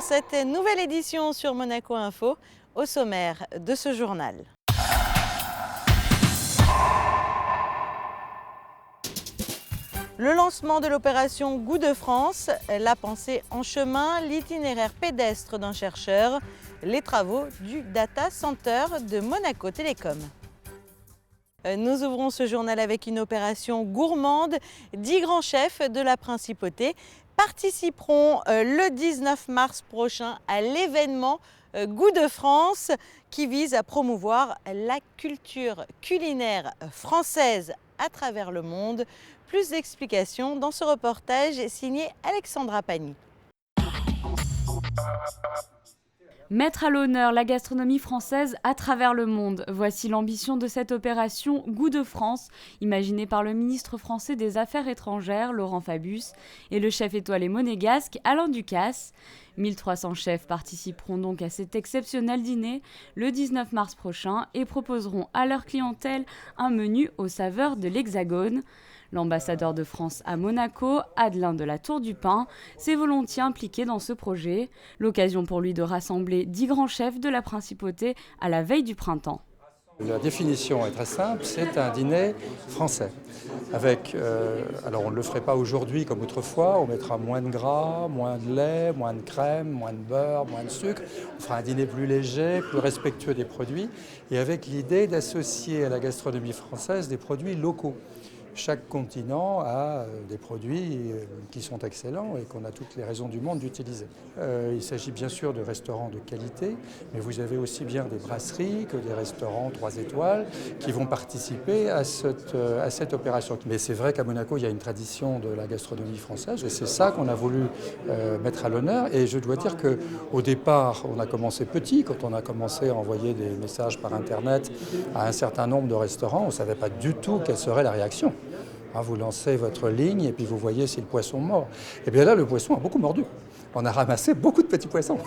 cette nouvelle édition sur Monaco Info, au sommaire de ce journal. Le lancement de l'opération Goût de France, la pensée en chemin, l'itinéraire pédestre d'un chercheur, les travaux du Data Center de Monaco Télécom. Nous ouvrons ce journal avec une opération gourmande. 10 grands chefs de la Principauté participeront le 19 mars prochain à l'événement Goût de France qui vise à promouvoir la culture culinaire française à travers le monde. Plus d'explications dans ce reportage signé Alexandra Pagny. Mettre à l'honneur la gastronomie française à travers le monde. Voici l'ambition de cette opération Goût de France, imaginée par le ministre français des Affaires étrangères, Laurent Fabius, et le chef étoilé monégasque, Alain Ducasse. 1300 chefs participeront donc à cet exceptionnel dîner le 19 mars prochain et proposeront à leur clientèle un menu aux saveurs de l'Hexagone. L'ambassadeur de France à Monaco, Adelin de la Tour du Pin, s'est volontiers impliqué dans ce projet, l'occasion pour lui de rassembler 10 grands chefs de la Principauté à la veille du printemps. La définition est très simple, c'est un dîner français. Alors on ne le ferait pas aujourd'hui comme autrefois, on mettra moins de gras, moins de lait, moins de crème, moins de beurre, moins de sucre. On fera un dîner plus léger, plus respectueux des produits et avec l'idée d'associer à la gastronomie française des produits locaux. Chaque continent a des produits qui sont excellents et qu'on a toutes les raisons du monde d'utiliser. Il s'agit bien sûr de restaurants de qualité, mais vous avez aussi bien des brasseries que des restaurants 3 étoiles qui vont participer à cette opération. Mais c'est vrai qu'à Monaco, il y a une tradition de la gastronomie française et c'est ça qu'on a voulu mettre à l'honneur. Et je dois dire qu'au départ, on a commencé petit. Quand on a commencé à envoyer des messages par Internet à un certain nombre de restaurants, on ne savait pas du tout quelle serait la réaction. Vous lancez votre ligne et puis vous voyez si le poisson mord. Et bien là, le poisson a beaucoup mordu. On a ramassé beaucoup de petits poissons.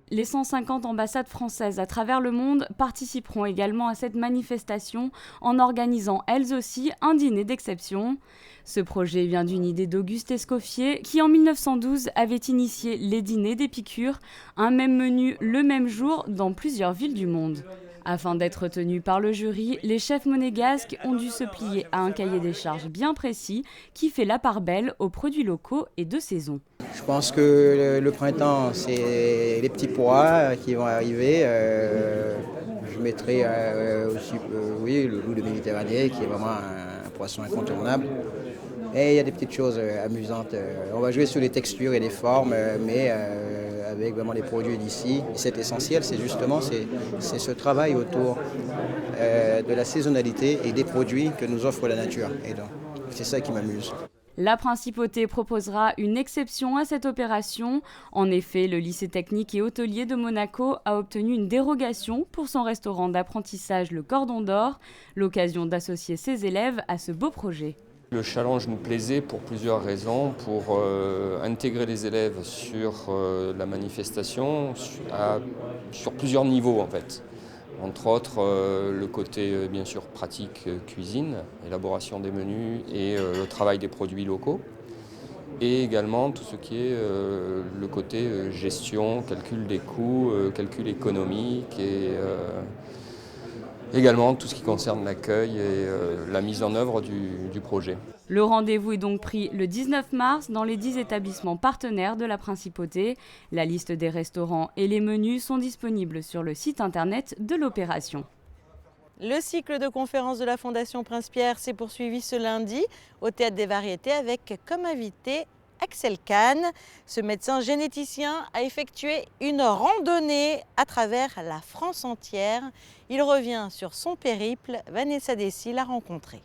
Les 150 ambassades françaises à travers le monde participeront également à cette manifestation en organisant elles aussi un dîner d'exception. Ce projet vient d'une idée d'Auguste Escoffier qui en 1912 avait initié les dîners d'Épicure, un même menu le même jour dans plusieurs villes du monde. Afin d'être tenus par le jury, les chefs monégasques ont dû se plier à un cahier des charges bien précis qui fait la part belle aux produits locaux et de saison. Je pense que le printemps, c'est les petits pois qui vont arriver. Je mettrai aussi le loup de Méditerranée qui est vraiment un poisson incontournable. Et il y a des petites choses amusantes. On va jouer sur les textures et les formes, mais avec vraiment les produits d'ici. C'est essentiel, c'est ce travail autour de la saisonnalité et des produits que nous offre la nature. Et donc, c'est ça qui m'amuse. La Principauté proposera une exception à cette opération. En effet, le lycée technique et hôtelier de Monaco a obtenu une dérogation pour son restaurant d'apprentissage Le Cordon d'Or, l'occasion d'associer ses élèves à ce beau projet. Le challenge nous plaisait pour plusieurs raisons, pour intégrer les élèves sur la manifestation sur plusieurs niveaux en fait. Entre autres, le côté bien sûr pratique cuisine, élaboration des menus et le travail des produits locaux. Et également tout ce qui est le côté gestion, calcul des coûts, calcul économique et également tout ce qui concerne l'accueil et la mise en œuvre du projet. Le rendez-vous est donc pris le 19 mars dans les 10 établissements partenaires de la Principauté. La liste des restaurants et les menus sont disponibles sur le site internet de l'opération. Le cycle de conférences de la Fondation Prince-Pierre s'est poursuivi ce lundi au Théâtre des Variétés avec comme invité Axel Kahn. Ce médecin généticien a effectué une randonnée à travers la France entière. Il revient sur son périple. Vanessa Dessy l'a rencontré.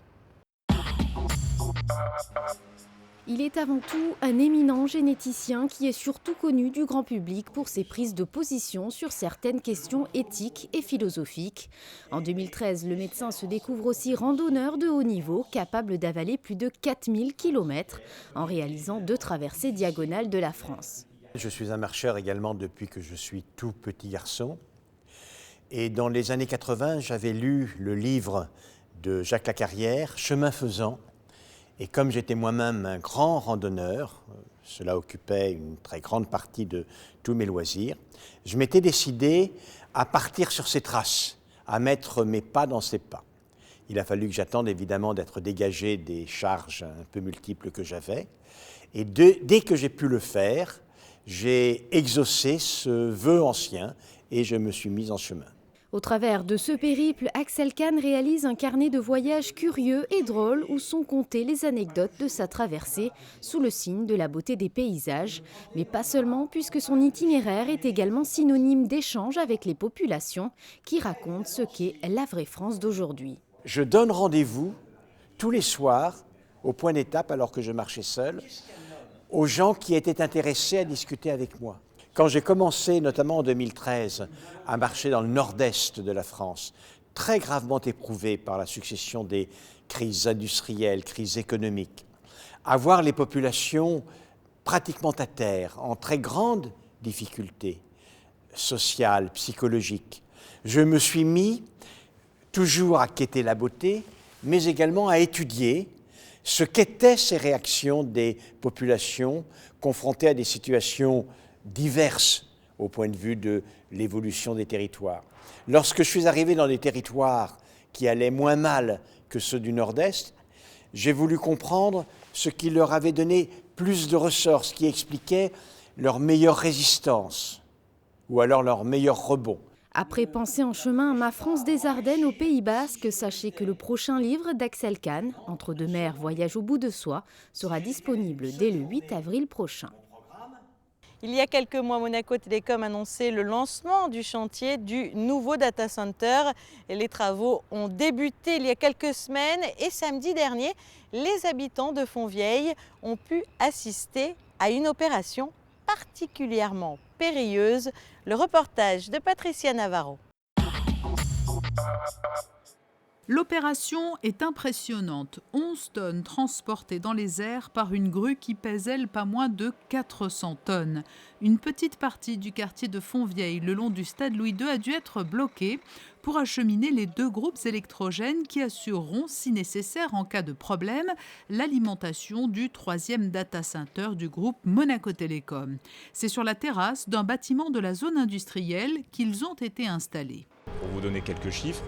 Il est avant tout un éminent généticien qui est surtout connu du grand public pour ses prises de position sur certaines questions éthiques et philosophiques. En 2013, le médecin se découvre aussi randonneur de haut niveau, capable d'avaler plus de 4000 km en réalisant 2 traversées diagonales de la France. Je suis un marcheur également depuis que je suis tout petit garçon. Et dans les années 80, j'avais lu le livre de Jacques Lacarrière, Chemin faisant. Et comme j'étais moi-même un grand randonneur, cela occupait une très grande partie de tous mes loisirs, je m'étais décidé à partir sur ces traces, à mettre mes pas dans ces pas. Il a fallu que j'attende évidemment d'être dégagé des charges un peu multiples que j'avais. Et dès que j'ai pu le faire, j'ai exaucé ce vœu ancien et je me suis mis en chemin. Au travers de ce périple, Axel Kahn réalise un carnet de voyage curieux et drôle où sont comptées les anecdotes de sa traversée sous le signe de la beauté des paysages. Mais pas seulement, puisque son itinéraire est également synonyme d'échange avec les populations qui racontent ce qu'est la vraie France d'aujourd'hui. Je donne rendez-vous tous les soirs, au point d'étape, alors que je marchais seul, aux gens qui étaient intéressés à discuter avec moi. Quand j'ai commencé, notamment en 2013, à marcher dans le nord-est de la France, très gravement éprouvé par la succession des crises industrielles, crises économiques, à voir les populations pratiquement à terre, en très grande difficulté sociale, psychologique, je me suis mis toujours à quêter la beauté, mais également à étudier ce qu'étaient ces réactions des populations confrontées à des situations diverses au point de vue de l'évolution des territoires. Lorsque je suis arrivé dans des territoires qui allaient moins mal que ceux du Nord-Est, j'ai voulu comprendre ce qui leur avait donné plus de ressort, ce qui expliquait leur meilleure résistance ou alors leur meilleur rebond. Après Penser en chemin, ma France des Ardennes au Pays Basque, sachez que le prochain livre d'Axel Kahn, Entre deux mers, voyage au bout de soi, sera disponible dès le 8 avril prochain. Il y a quelques mois, Monaco Télécom annonçait le lancement du chantier du nouveau data center. Les travaux ont débuté il y a quelques semaines et samedi dernier, les habitants de Fontvieille ont pu assister à une opération particulièrement périlleuse. Le reportage de Patricia Navarro. L'opération est impressionnante. 11 tonnes transportées dans les airs par une grue qui pèse, elle, pas moins de 400 tonnes. Une petite partie du quartier de Fontvieille, le long du stade Louis II, a dû être bloquée pour acheminer les 2 groupes électrogènes qui assureront, si nécessaire en cas de problème, l'alimentation du 3e data center du groupe Monaco Télécom. C'est sur la terrasse d'un bâtiment de la zone industrielle qu'ils ont été installés. Pour vous donner quelques chiffres,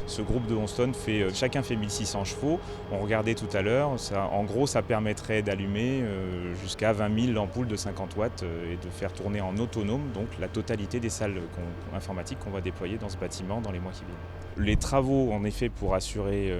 ce groupe de 11 tonnes, chacun fait 1600 chevaux. On regardait tout à l'heure, en gros ça permettrait d'allumer jusqu'à 20 000 ampoules de 50 watts et de faire tourner en autonome donc la totalité des salles informatiques qu'on va déployer dans ce bâtiment dans les mois qui viennent. Les travaux en effet pour assurer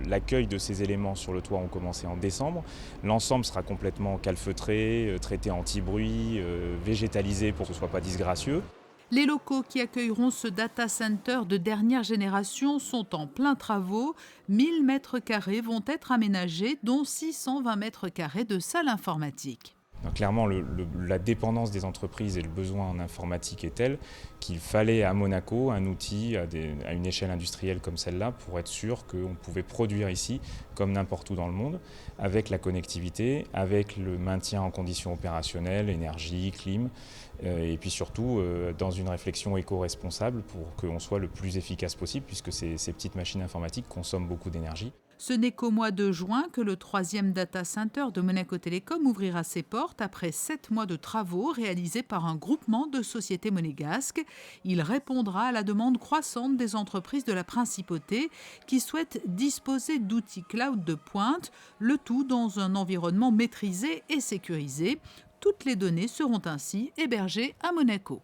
l'accueil de ces éléments sur le toit ont commencé en décembre. L'ensemble sera complètement calfeutré, traité anti-bruit, végétalisé pour que ce ne soit pas disgracieux. Les locaux qui accueilleront ce data center de dernière génération sont en plein travaux. 1000 mètres carrés vont être aménagés, dont 620 mètres carrés de salles informatiques. Donc, clairement, la dépendance des entreprises et le besoin en informatique est tel qu'il fallait à Monaco un outil à une échelle industrielle comme celle-là pour être sûr qu'on pouvait produire ici comme n'importe où dans le monde, avec la connectivité, avec le maintien en conditions opérationnelles, énergie, clim, et puis surtout dans une réflexion éco-responsable pour qu'on soit le plus efficace possible puisque ces petites machines informatiques consomment beaucoup d'énergie. Ce n'est qu'au mois de juin que le 3e data center de Monaco Télécom ouvrira ses portes après 7 mois de travaux réalisés par un groupement de sociétés monégasques. Il répondra à la demande croissante des entreprises de la principauté qui souhaitent disposer d'outils cloud de pointe, le tout dans un environnement maîtrisé et sécurisé. Toutes les données seront ainsi hébergées à Monaco.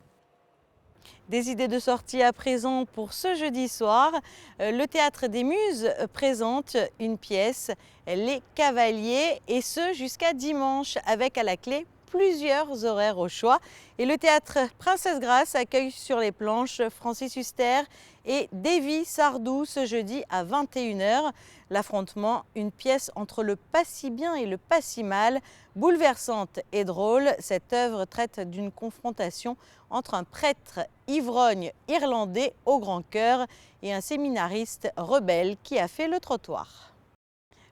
Des idées de sortie à présent pour ce jeudi soir. Le Théâtre des Muses présente une pièce, Les Cavaliers, et ce jusqu'à dimanche, avec à la clé plusieurs horaires au choix. Et le Théâtre Princesse Grace accueille sur les planches Francis Huster et Davy Sardou ce jeudi à 21 h. L'affrontement, une pièce entre le pas si bien et le pas si mal. Bouleversante et drôle, cette œuvre traite d'une confrontation entre un prêtre ivrogne irlandais au grand cœur et un séminariste rebelle qui a fait le trottoir.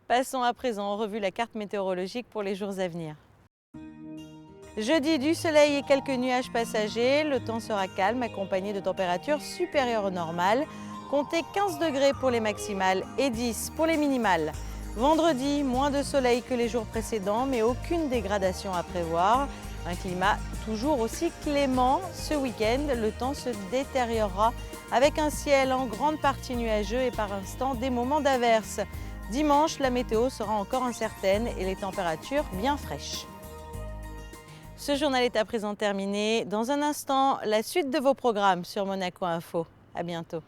Passons à présent en revue la carte météorologique pour les jours à venir. Jeudi, du soleil et quelques nuages passagers. Le temps sera calme, accompagné de températures supérieures au normal. Comptez 15 degrés pour les maximales et 10 pour les minimales. Vendredi, moins de soleil que les jours précédents, mais aucune dégradation à prévoir. Un climat toujours aussi clément. Ce week-end, le temps se détériorera avec un ciel en grande partie nuageux et par instant des moments d'averse. Dimanche, la météo sera encore incertaine et les températures bien fraîches. Ce journal est à présent terminé. Dans un instant, la suite de vos programmes sur Monaco Info. À bientôt.